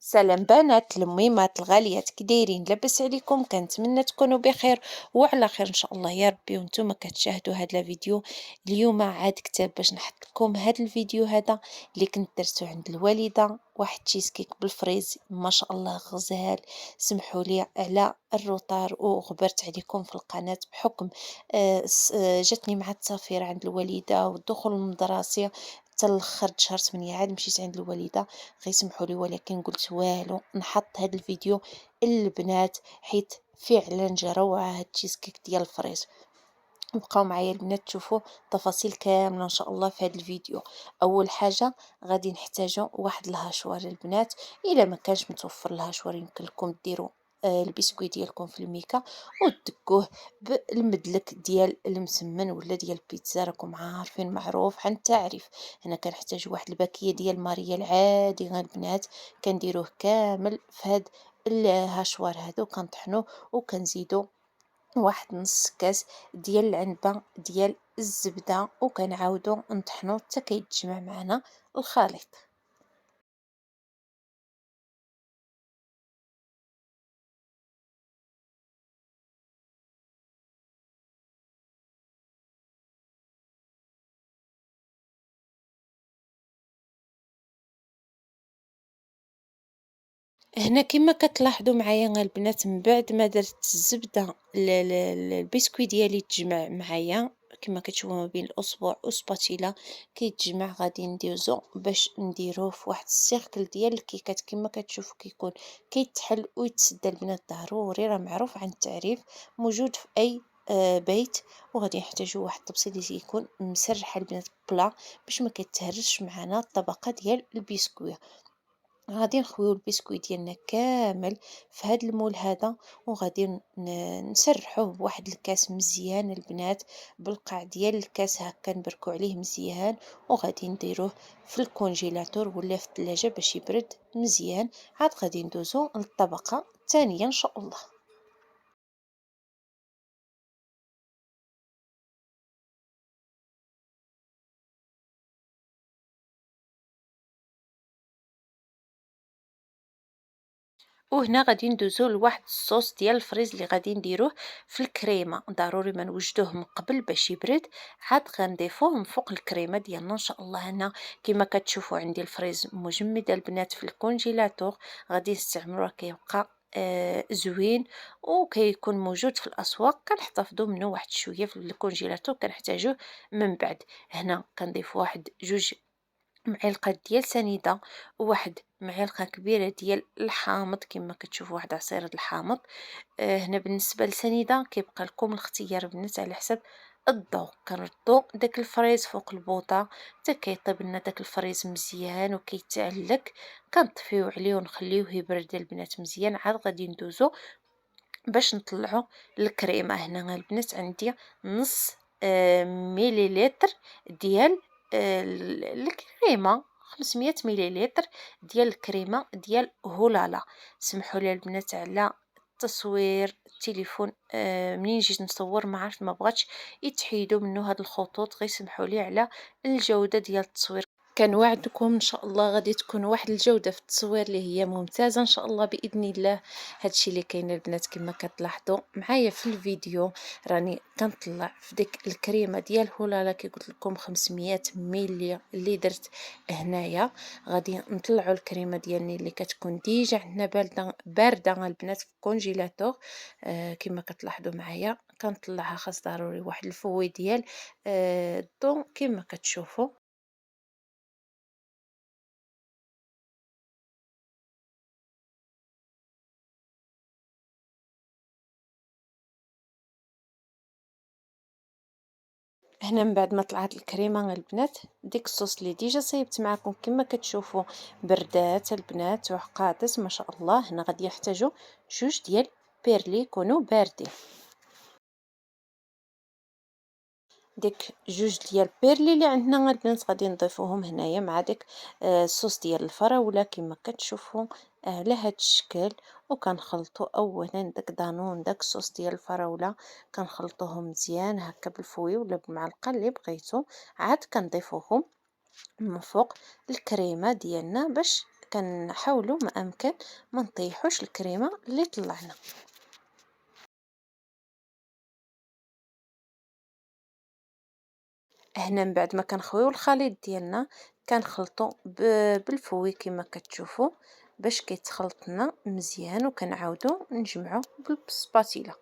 سلام بنات الميمات الغاليات، كي دايرين؟ لاباس عليكم؟ كنتمنى تكونوا بخير وعلى خير ان شاء الله يا ربي. وانتم كتشاهدوا هذا الفيديو اليوم عاد كتاب باش نحط لكم هذا الفيديو هذا اللي كنت درته عند الوالده، واحد تشيز كيك بالفريز ما شاء الله غزال. سمحوا لي على الروطار وغبرت عليكم في القناه بحكم جاتني مع التسافير عند الوالده والدخول المدرسي حتى الاخر شهر 8 عاد مشيت عند الوالده. غيسمحوا لي ولكن قلت والو نحط هذا الفيديو للبنات حيت فعلا جا روعه هاد التشيز كيك ديال الفريز. بقاو معايا البنات تشوفوا تفاصيل كامله ان شاء الله في هذا الفيديو. اول حاجه غادي نحتاجوا واحد الهاشوار البنات، الا ما كانش متوفر الهاشوار يمكن لكم ديروا البسكويت ديالكم في الميكا وتدقوه بالمدلك ديال المسمن ولا ديال البيتزا، راكم عارفين معروف عن التعريف. هنا كنحتاج واحد الباكيه ديال ماريا العادي البنات، كنديروه كامل في هاد الهاشوار هذا وكنطحنوه وكنزيدو واحد نص كاس ديال العنبه ديال الزبده وكنعاودو نطحنو حتى كيتجمع معنا الخليط. هنا كما كتلاحظوا معايا البنات من بعد ما درت الزبده البسكويت ديالي تجمع معايا كما كتشوفوا ما بين الاصبع وسباتيلا كيتجمع. غادي ندوزو باش نديروه في واحد السيركل ديال الكيكات كما كتشوفوا كيكون كيتحل ويتسدى البنات. ضروري راه معروف عن التعريف موجود في اي بيت. وغادي نحتاجو واحد الطبسيل اللي يكون مسرح البنات بلا باش ما كيتهرش معنا الطبقه ديال البسكويت. غادي نخويو البسكويت ديالنا كامل في هذا المول هذا وغادي نسرحوه بواحد الكاس مزيان البنات، بالقاع ديال الكاس هكا نبركو عليه مزيان وغادي نديروه في الكونجيلاتور ولا في الثلاجه باش يبرد مزيان. عاد غادي ندوزو للطبقه الثانيه ان شاء الله. وهنا غادي ندوزو لواحد الصوص ديال الفريز اللي غادي نديروه في الكريمه. ضروري ما نوجدوه من قبل باش يبرد، عاد غنضيفوه من فوق الكريمه ديالنا ان شاء الله. هنا كما كتشوفوا عندي الفريز مجمد البنات في الكونجيلاتور، غادي نستعملوه كيبقى زوين وكيكون موجود في الاسواق. كنحتفظوا منه واحد شويه في الكونجيلاتور كنحتاجوه من بعد. هنا كنضيف واحد جوج معلقة ديال سنيدة وواحد معلقة كبيرة ديال الحامض كما كتشوفوا واحد عصير الحامض. هنا بالنسبة للسنيدة كيبقى لكم الاختيار بنات على حسب الذوق. كنردو داك الفريز فوق البوطة حتى كيطيب لنا داك الفريز مزيان وكيتعلق. كنطفيو عليه ونخليوه يبرد البنات مزيان. عاد غادي ندوزو باش نطلعو الكريمه. هنا البنات عندي نص مليلتر ديال الكريمه، 500 مليلتر ديال الكريمه ديال هولالا. سمحوا لي البنات على تصوير التليفون منين جيت نصور ما عرفت ما بغاتش يتحيدوا منه هاد الخطوط، غير سمحوا لي على الجوده ديال التصوير. كنوعدكم ان شاء الله غادي تكون واحد الجوده في التصوير اللي هي ممتازه ان شاء الله باذن الله. هادشي اللي كاين البنات كما كتلاحظوا معايا في الفيديو راني كنطلع في ديك الكريمه ديال هولالا كي قلت لكم 500 ملي اللي درت هنايا. غادي نطلعوا الكريمه ديالني اللي كتكون ديجا عندنا بارده البنات في الكونجيلاتور. كما كتلاحظوا معايا كنطلعها، خاص ضروري واحد الفوي ديال الضوء كما كتشوفوا. هنا من بعد ما طلعت الكريمه البنات ديك الصوص اللي ديجا صايبت معكم كما كتشوفوا بردات البنات وعقادت ما شاء الله. هنا غادي يحتاجوا جوج ديال بيرلي يكونوا باردين. ديك جوج ديال بيرلي اللي عندنا البنات غادي نضيفوهم هنايا مع ديك الصوص ديال الفراوله كما كتشوفوا على هاد الشكل. وكنخلطوا اولا داك دانون داك الصوص ديال الفراوله كنخلطوهم مزيان هكا بالفوي ولا بالمعلقه اللي بغيتو. عاد كنضيفوهم من فوق الكريمه ديالنا باش كنحاولوا ما امكن ما نطيحوش الكريمه اللي طلعنا. هنا من بعد ما كنخويو الخليط ديالنا كنخلطو بالفوي كما كتشوفوا باش كيتخلط لنا مزيان، وكنعاودو نجمعو بالسباتيلا.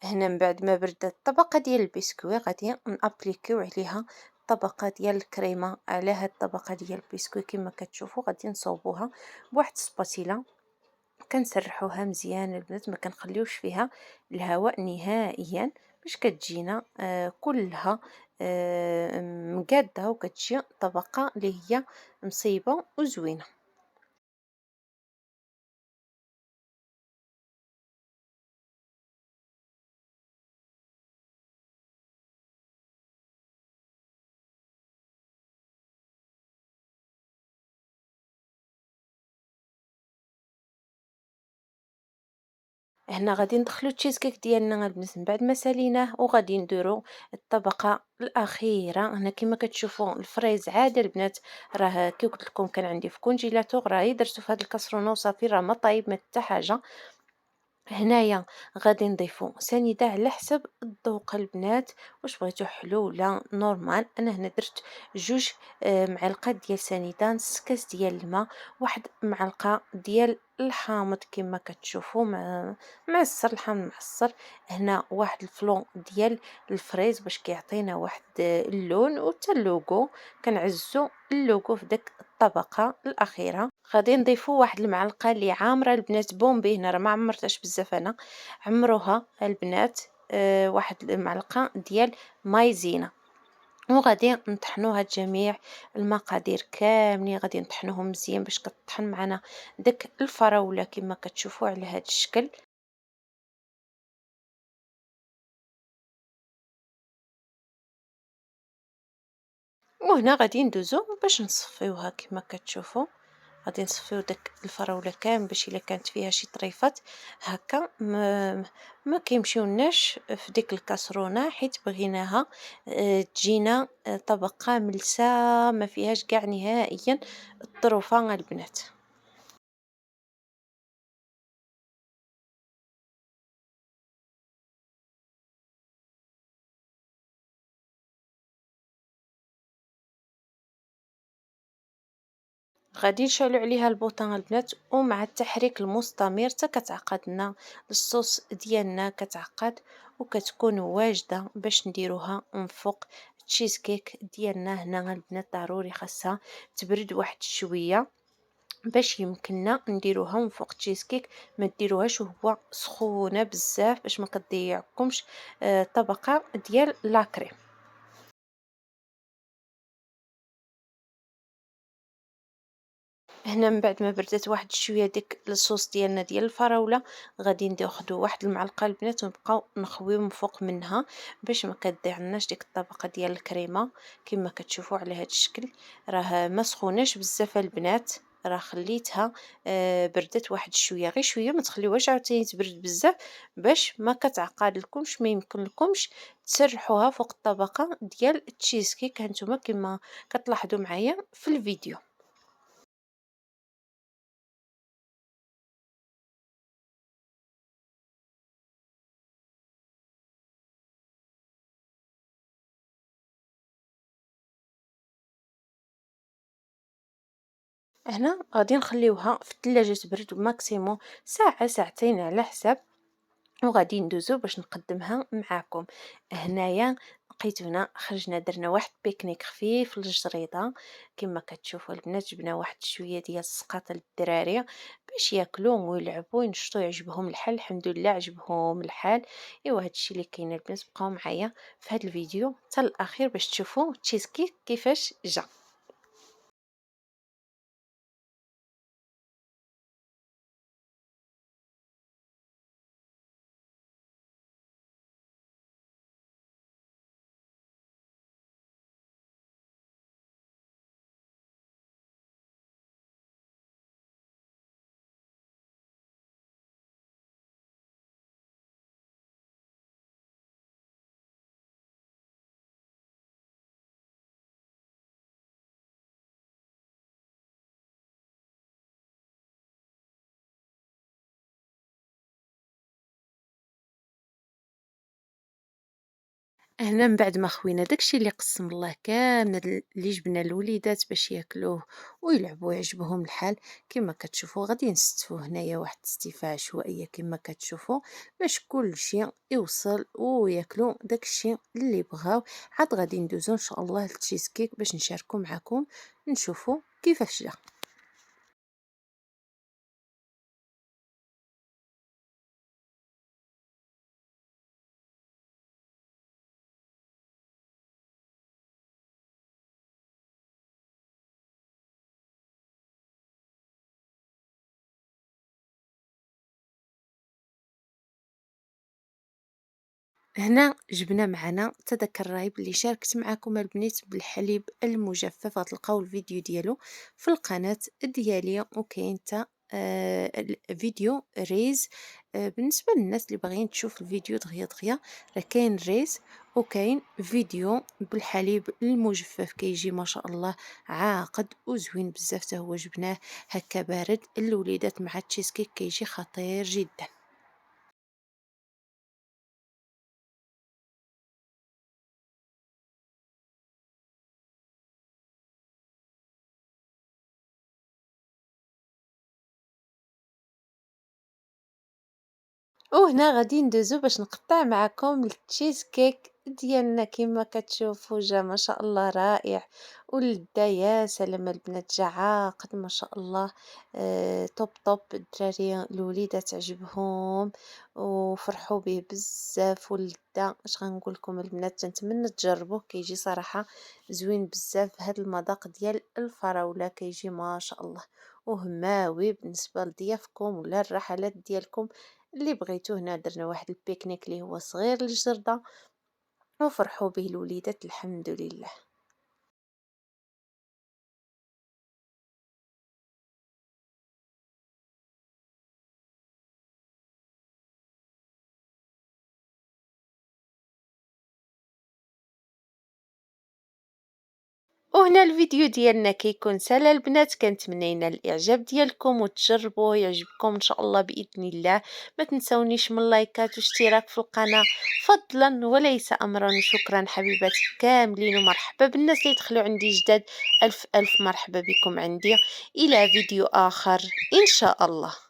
هنا من بعد ما بردات الطبقة ديال البسكوي غادي نابليكيو عليها طبقة ديال الكريمة على هاد الطبقة ديال البسكوي كما كتشوفوا. غادي نصوبوها بواحد السباتيلا، كنسرحوها مزيان البنات، ما كنخليوش فيها الهواء نهائيا باش كتجينا كلها مقاده، وكتجي طبقة اللي هي مصيبة وزوينة. هنا غادي ندخلو التشيز كيك ديالنا البنات من بعد ما ساليناه، وغادي نديرو الطبقه الاخيره. هنا كما كتشوفوا الفريز عادي البنات، راه كي قلت لكم كان عندي في كونجيلاتور، راه درتو في هذه الكاسرونه وصافي، راه ما طايب ما حتى حاجه. هنايا غادي نضيفو سنيده على حسب الذوق البنات، واش بغيتو حلو ولا نورمال. انا هنا درت جوج معلقات ديال سنيده، نص كاس ديال الماء، واحد معلقه ديال الحامض كما كتشوفوا معصر، الحامض معصر. هنا واحد الفلون ديال الفريز باش كيعطينا واحد اللون، وحتى اللوغو كنعزو اللوغو في داك الطبقه الاخيره. غادي نضيفو واحد المعلقه اللي عامره البنات بومبي، هنا راه ما عمرتهاش بزاف انا، عمروها البنات واحد المعلقه ديال مايزينا. وغادي نطحنو هاد جميع المقادير كاملين، غادي نطحنوهم مزيان باش كطحن معنا داك الفراوله كما كتشوفوا على هاد الشكل. وهنا غادي ندوزو باش نصفيوها كما كتشوفوا. غادي نصفيو داك الفراوله كامل باش الا كانت فيها شي طريفات هكا ما كيمشيوناش في ديك الكاسرونه، حيت بغيناها تجينا طبقه ملسه ما فيهاش كاع نهائيا الطروفه البنات. غادي نشعلو عليها البوطه البنات، ومع التحريك المستمر حتى كتعقد لنا الصوص ديالنا، كتعقد وكتكون واجده باش نديروها من فوق التشيز كيك ديالنا. هنا البنات ضروري خاصها تبرد واحد شويه باش يمكننا نديروها من فوق التشيز كيك، ما ديروهاش وهو سخونه بزاف باش ما كتضيعكمش طبقه ديال لاكريم. هنا من بعد ما بردات واحد شويه ديك الصوص ديالنا ديال الفراوله، غادي ناخدو واحد المعلقه البنات ونبقاو نخويو من فوق منها باش ما كتضيعلناش ديك الطبقه ديال الكريمه كما كتشوفوا على هذا الشكل. راه ما سخوناش بزاف البنات، راه خليتها بردت واحد شويه، غير شويه، ما تخليوهاش عاوتاني تبرد بزاف باش ما كتعقد لكمش، ما يمكن لكمش تسرحوها فوق الطبقه ديال التشيز كيك هانتوما كما كتلاحظوا معايا في الفيديو. هنا غادي نخليوها في الثلاجة تبرد ماكسيموم ساعة ساعتين على حساب، وغادي ندوزو باش نقدمها معاكم. هنايا لقيت هنا خرجنا درنا واحد بيكنيك خفيف للجريده كما كتشوفوا البنات، جبنا واحد شويه ديال السقاطه للدراري باش ياكلوا ويلعبوا وينشطوا، يعجبهم الحال. الحمد لله عجبهم الحال. ايوا هادشي اللي كاين البنات، بقاو معايا في هذا الفيديو حتى الاخير باش تشوفوا تشيز كيك كيفاش جا. هنا من بعد ما خوينا داكشي اللي قسم الله كامل اللي جبنا الوليدات باش ياكلوه ويلعبوا ويعجبهم الحال، كما كتشوفوا غادي نستفوا هنايا واحد الاستفاء عشوائيه كما كتشوفوا، باش كلشي يوصل وياكلوا داكشي اللي بغاو. عاد غادي ندوزو ان شاء الله للتشيز كيك باش نشاركو معكم نشوفوا كيفاش جا. هنا جبنا معنا حتى داك الرايب اللي شاركت معكم البنات بالحليب المجفف، غتلقاو الفيديو ديالو في القناة ديالي، وكاين حتى الفيديو ريز. بالنسبة للناس اللي باغيين تشوف الفيديو دغيا دغيا راه كاين ريز وكاين فيديو بالحليب المجفف، كيجي ما شاء الله عاقد وزوين بزاف، حتى هو جبناه هكا بارد الوليدات مع التشيز كيك كيجي خطير جدا. وهنا غادي ندوزو باش نقطع معكم التشيز كيك ديالنا، كما كتشوفوا جا ما شاء الله رائع ولدا يا سلام. البنات جا عاقد ما شاء الله. طوب طوب، الدراري الوليدات عجبهم وفرحوا به بزاف. ولدا اش غنقول لكم البنات، تنتمنى تجربوه، كيجي صراحة زوين بزاف. هاد المذاق ديال الفراولة كيجي ما شاء الله وهماوي بالنسبة لضيافكم ولا الرحلات ديالكم اللي بغيتو. هنا درنا واحد البيكنيك اللي هو صغير للجردة وفرحوا به الوليدات الحمد لله. وهنا الفيديو ديالنا كيكون سالا البنات، كنتمنى ينال الاعجاب ديالكم وتجربوه يعجبكم ان شاء الله باذن الله. ما تنسونيش من لايكات واشتراك في القناه فضلا وليس امرا. شكرا حبيباتي كاملين، ومرحبا بالناس اللي يدخلوا عندي جداد. الف الف مرحبا بكم عندي. الى فيديو اخر ان شاء الله.